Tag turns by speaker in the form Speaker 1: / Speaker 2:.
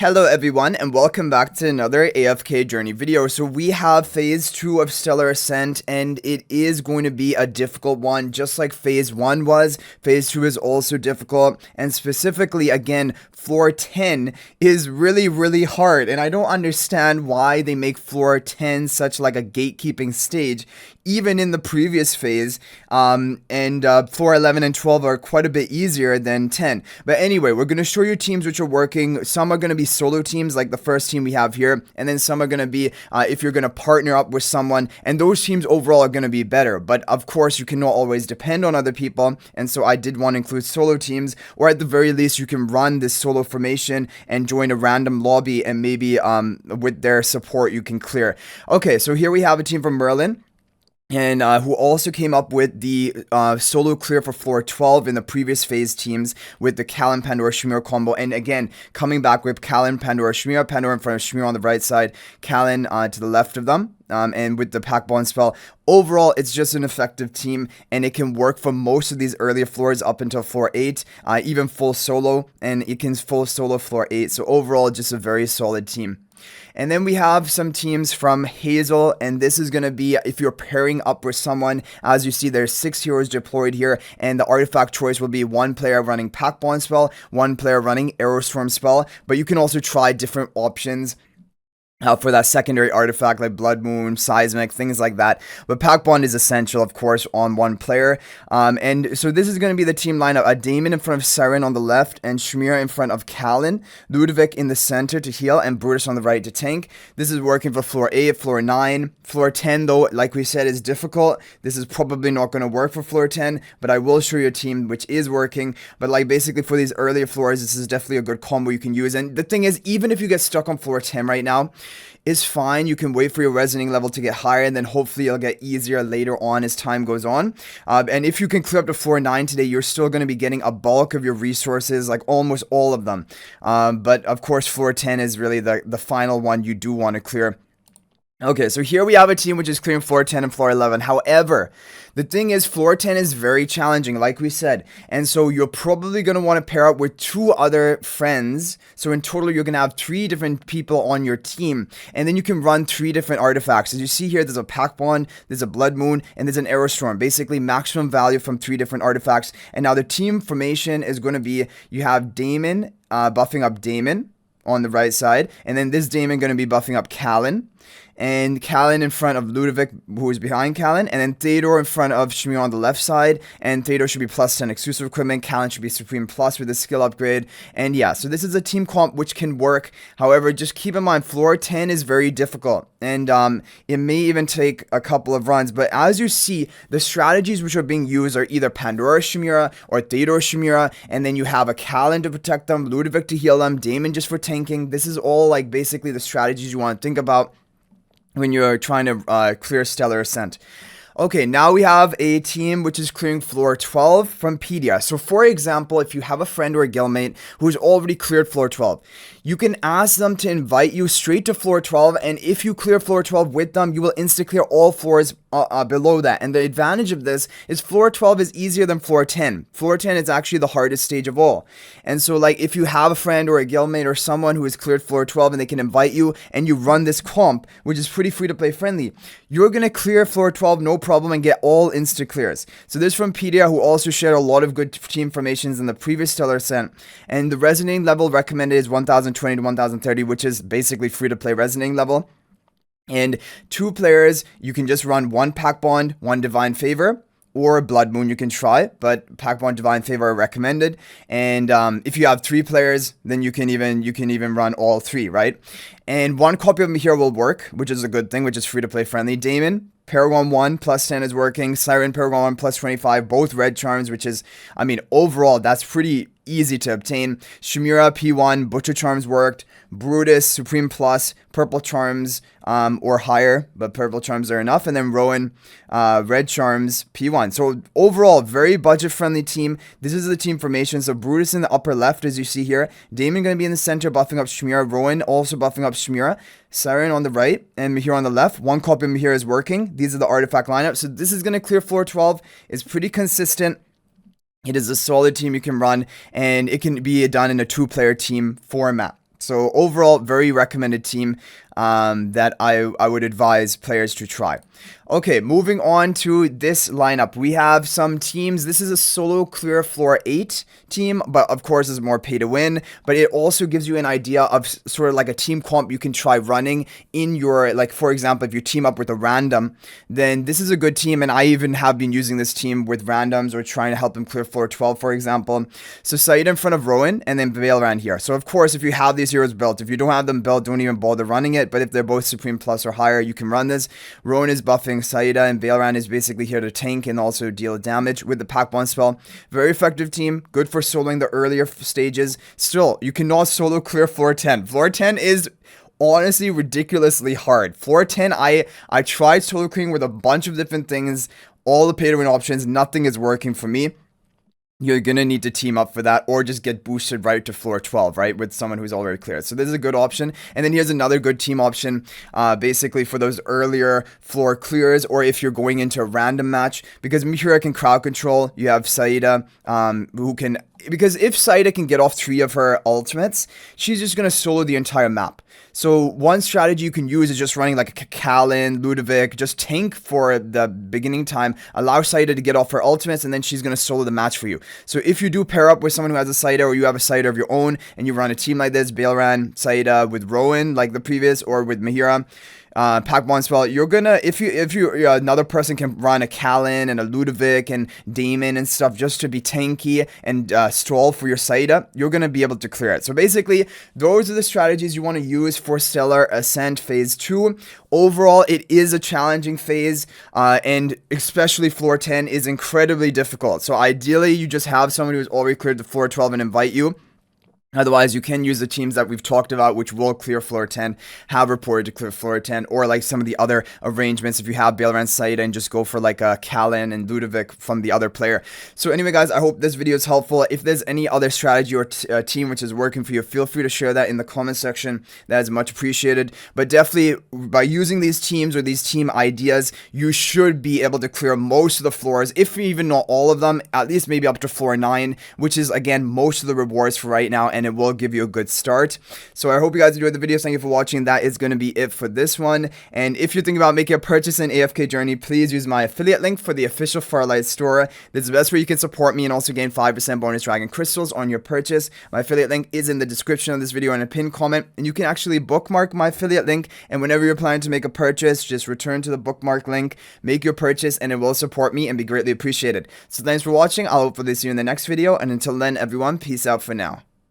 Speaker 1: Hello everyone and welcome back to another AFK journey video. So we have phase 2 of Stellar Ascent and it is going to be a difficult one just like phase 1 was. Phase 2 is also difficult and specifically again floor 10 is really hard and I don't understand why they make floor 10 such like a gatekeeping stage even in the previous phase floor 11 and 12 are quite a bit easier than 10. But anyway, we're going to show you teams which are working. Some are going to be solo teams like the first team we have here, and then some are going to be if you're going to partner up with someone, and those teams overall are going to be better. But of course you cannot always depend on other people, and so I did want to include solo teams, or at the very least you can run this solo formation and join a random lobby and maybe with their support you can clear. Okay, so here we have a team from Merlin and who also came up with the solo clear for floor 12 in the previous phase teams with the Callan, Pandora, Shmir combo. And again, coming back with Callan, Pandora, Shmir, Pandora in front of Shmir on the right side, Callan to the left of them. And with the pack bond spell, overall it's just an effective team and it can work for most of these earlier floors up until floor 8, even full solo, and it can full solo floor 8. So overall just a very solid team. And then we have some teams from Hazel, and this is going to be if you're pairing up with someone. As you see, there's 6 heroes deployed here, and the artifact choice will be one player running Pack Bond spell, one player running Aerostorm spell, but you can also try different options for that secondary artifact like Blood Moon, Seismic, things like that. But Pack Bond is essential, of course, on one player. And so this is going to be the team lineup. A Damon in front of Siren on the left, and Shmir in front of Callan, Ludovic in the center to heal, and Brutus on the right to tank. This is working for floor 8, floor 9. Floor 10, though, like we said, is difficult. This is probably not going to work for floor 10, but I will show you a team which is working. But like basically for these earlier floors, this is definitely a good combo you can use. And the thing is, even if you get stuck on floor 10 right now, is fine. You can wait for your resonating level to get higher, and then hopefully it'll get easier later on as time goes on. And if you can clear up to floor 9 today, you're still going to be getting a bulk of your resources, like almost all of them. But of course, floor 10 is really the final one you do want to clear. Okay, so here we have a team which is clearing floor 10 and floor 11. However, the thing is, floor 10 is very challenging, like we said. And so you're probably going to want to pair up with 2 other friends. So in total, you're going to have 3 different people on your team. And then you can run 3 different artifacts. As you see here, there's a Pack Bond, there's a Blood Moon, and there's an Aerostorm. Basically, maximum value from 3 different artifacts. And now the team formation is going to be, you have Damon buffing up Damon on the right side. And then this Damon going to be buffing up Callan. And Callan in front of Ludovic, who is behind Callan, and then Theodore in front of Shmir on the left side, and Theodore should be plus 10 exclusive equipment, Callan should be Supreme Plus with the skill upgrade, and yeah, so this is a team comp which can work. However, just keep in mind, floor 10 is very difficult, and it may even take a couple of runs, but as you see, the strategies which are being used are either Pandora Shmira or Theodore Shmira, and then you have a Callan to protect them, Ludovic to heal them, Damon just for tanking. This is all like basically the strategies you want to think about when you're trying to clear Stellar Ascent. Okay, now we have a team which is clearing floor 12 from Pedia. So for example, if you have a friend or a guildmate who's already cleared floor 12, you can ask them to invite you straight to floor 12, and if you clear floor 12 with them, you will insta-clear all floors below that. And the advantage of this is floor 12 is easier than floor 10. Floor 10 is actually the hardest stage of all. And so like if you have a friend or a guildmate or someone who has cleared floor 12 and they can invite you and you run this comp, which is pretty free to play friendly, you're going to clear floor 12 no problem and get all insta clears. So this is from Pedia, who also shared a lot of good team formations in the previous Stellar Ascent. And the resonating level recommended is 1020 to 1030, which is basically free to play resonating level. And 2 players, you can just run 1 Pack Bond, 1 Divine Favor, or Blood Moon you can try, but Pack Bond, Divine Favor are recommended. And if you have 3 players, then you can even run all 3, right? And 1 copy of me here will work, which is a good thing, which is free to play friendly. Damon, Paragon 1 plus 10 is working. Siren, Paragon 1 plus 25, both red charms, which is, I mean, overall, that's pretty easy to obtain. Shmira, P1, Butcher Charms worked. Brutus, Supreme Plus, Purple Charms, or higher, but Purple Charms are enough. And then Rowan, Red Charms, P1. So overall, very budget-friendly team. This is the team formation. So Brutus in the upper left, as you see here. Damon going to be in the center, buffing up Shmira. Rowan also buffing up Shmira. Siren on the right, and Mihir on the left. 1 copy of Mihir is working. These are the artifact lineup. So this is going to clear floor 12. It's pretty consistent. It is a solid team you can run, and it can be done in a 2-player team format. So overall, very recommended team that I would advise players to try. Okay, moving on to this lineup. We have some teams. This is a solo clear floor 8 team, but of course is more pay to win. But it also gives you an idea of sort of like a team comp you can try running in your, like, for example, if you team up with a random, then this is a good team. And I even have been using this team with randoms or trying to help them clear floor 12, for example. So Saida in front of Rowan and then Valran here. So of course, if you have these heroes built, if you don't have them built, don't even bother running it. But if they're both Supreme Plus or higher, you can run this. Rowan is buffing Saida and Valran is basically here to tank and also deal damage with the pack bomb spell. Very effective team, good for soloing the earlier stages. Still, you cannot solo clear floor 10. Floor 10 is honestly ridiculously hard. Floor 10, I tried solo clearing with a bunch of different things, all the pay to win options, nothing is working for me. You're gonna need to team up for that or just get boosted right to floor 12, right, with someone who's already cleared. So this is a good option. And then here's another good team option, basically for those earlier floor clears, or if you're going into a random match, because Mihira can crowd control. You have Saida, who can, because if Saida can get off 3 of her ultimates, she's just gonna solo the entire map. So one strategy you can use is just running like a Callan, Ludovic, just tank for the beginning time, allow Saida to get off her ultimates, and then she's going to solo the match for you. So if you do pair up with someone who has a Saida, or you have a Saida of your own, and you run a team like this, Valran, Saida with Rowan, like the previous, or with Mihira, pack bomb spell, you're gonna, if you another person can run a Callan and a Ludovic and Damon and stuff just to be tanky and stall for your Saida, you're gonna be able to clear it. So basically, those are the strategies you want to use for Stellar Ascent Phase 2. Overall, it is a challenging phase, and especially floor 10 is incredibly difficult. So ideally, you just have someone who's already cleared the floor 12 and invite you. Otherwise, you can use the teams that we've talked about, which will clear floor 10, have reported to clear floor 10, or like some of the other arrangements if you have Valran, Saida, and just go for like a Callan and Ludovic from the other player. So anyway, guys, I hope this video is helpful. If there's any other strategy or team which is working for you, feel free to share that in the comment section. That is much appreciated. But definitely, by using these teams or these team ideas, you should be able to clear most of the floors, if even not all of them, at least maybe up to floor 9, which is, again, most of the rewards for right now, and it will give you a good start. So I hope you guys enjoyed the video. Thank you for watching. That is going to be it for this one. And if you're thinking about making a purchase in AFK Journey, please use my affiliate link for the official Farlight store. This is the best way you can support me and also gain 5% bonus dragon crystals on your purchase. My affiliate link is in the description of this video and a pinned comment, and you can actually bookmark my affiliate link, and whenever you're planning to make a purchase, just return to the bookmark link, make your purchase, and it will support me and be greatly appreciated. So thanks for watching. I'll hopefully see you in the next video, and until then, everyone, peace out for now.